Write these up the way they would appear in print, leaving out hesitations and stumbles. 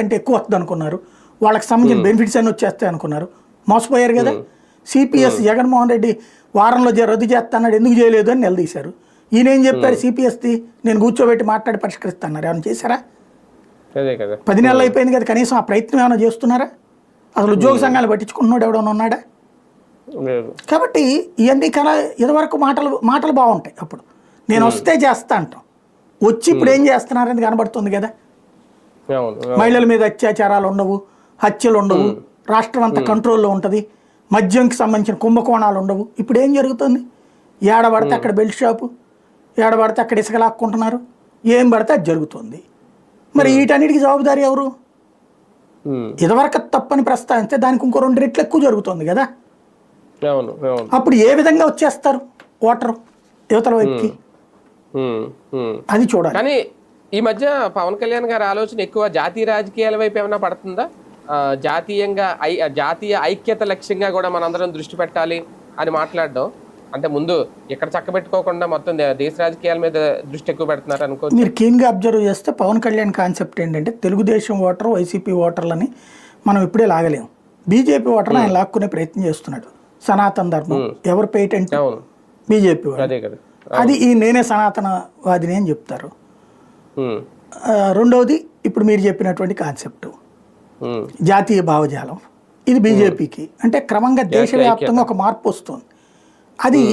అంటే ఎక్కువ వస్తుంది అనుకున్నారు, వాళ్ళకి సంబంధించిన బెనిఫిట్స్ అన్నీ వచ్చేస్తాయి అనుకున్నారు, మోసపోయారు కదా. సిపిఎస్ జగన్మోహన్ రెడ్డి వారంలో రద్దు చేస్తాన్నాడు, ఎందుకు చేయలేదు అని నిలదీశారు. ఈయన ఏం చెప్పారు, సిపిఎస్ది నేను కూర్చోబెట్టి మాట్లాడి పరిష్కరిస్తాన్నారు. ఏమైనా చేశారా? 10 నెలలు అయిపోయింది కదా, కనీసం ఆ ప్రయత్నం ఏమైనా చేస్తున్నారా? అసలు ఉద్యోగ సంఘాలు పట్టించుకుంటున్నాడు ఎవడన్నా ఉన్నాడా? కాబట్టి ఇవన్నీ కలా ఇదివరకు మాటలు బాగుంటాయి. అప్పుడు నేను వస్తే చేస్తా అంటాం, వచ్చి ఇప్పుడు ఏం చేస్తున్నారని కనబడుతుంది కదా. మహిళల మీద అత్యాచారాలు ఉండవు, హత్యలు ఉండవు, రాష్ట్రం అంతా కంట్రోల్లో ఉంటుంది, మద్యంకి సంబంధించిన కుంభకోణాలు ఉండవు. ఇప్పుడు ఏం జరుగుతుంది? ఏడబడితే అక్కడ బెల్ట్ షాపు, ఏడబడితే అక్కడ ఇసుక లాక్కుంటున్నారు, ఏం పడితే అది జరుగుతుంది. మరి వీటన్నిటికీ జవాబుదారీ ఎవరు? ఇదివరకు తప్పని ప్రస్తావిస్తే దానికి ఇంకో 2 రెట్లు ఎక్కువ జరుగుతుంది కదా. అప్పుడు ఏ విధంగా వచ్చేస్తారు ఓటరు యువతల వైపుకి? అది చూడాలి. కానీ ఈ మధ్య పవన్ కళ్యాణ్ గారి ఆలోచన ఎక్కువ జాతీయ రాజకీయాల వైపు ఏమైనా పడుతుందా? జాతీయ ఐక్యత లక్ష్యంగా కూడా మనందరం దృష్టి పెట్టాలి అని మాట్లాడడం, అంటే ముందు ఇక్కడ చక్కబెట్టుకోకుండా మొత్తం దేశ రాజకీయాల మీద దృష్టి ఎక్కువ పెడుతున్నారు అనుకో. మీరు కీన్గా అబ్జర్వ్ చేస్తే పవన్ కళ్యాణ్ కాన్సెప్ట్ ఏంటంటే తెలుగుదేశం ఓటర్, వైసీపీ ఓటర్లని మనం ఇప్పుడే లాగలేము. బీజేపీ ఓటర్ని ఆయన లాక్కునే ప్రయత్నం చేస్తున్నాడు. సనాతన ధర్మం ఎవరు పేటెంట్? బీజేపీ వాడు. అది ఈ నేనే సనాతనవాదిని అని చెప్తారు. రెండవది ఇప్పుడు మీరు చెప్పినటువంటి కాన్సెప్ట్ జాతీయ భావజాలం, ఇది బీజేపీకి. అంటే క్రమంగా దేశవ్యాప్తంగా ఒక మార్పు వస్తుంది. అది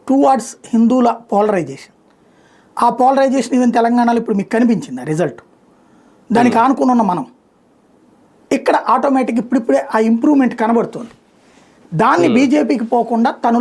టువార్డ్స్ హిందువుల పోలరైజేషన్. ఆ పోలరైజేషన్ ఈవెన్ తెలంగాణలో ఇప్పుడు మీకు కనిపించింది రిజల్ట్. దానికి ఆనుకుని ఉన్న మనం ఇక్కడ ఆటోమేటిక్ ఇప్పుడిప్పుడే ఆ ఇంప్రూవ్మెంట్ కనబడుతుంది. దాన్ని బీజేపీకి పోకుండా తను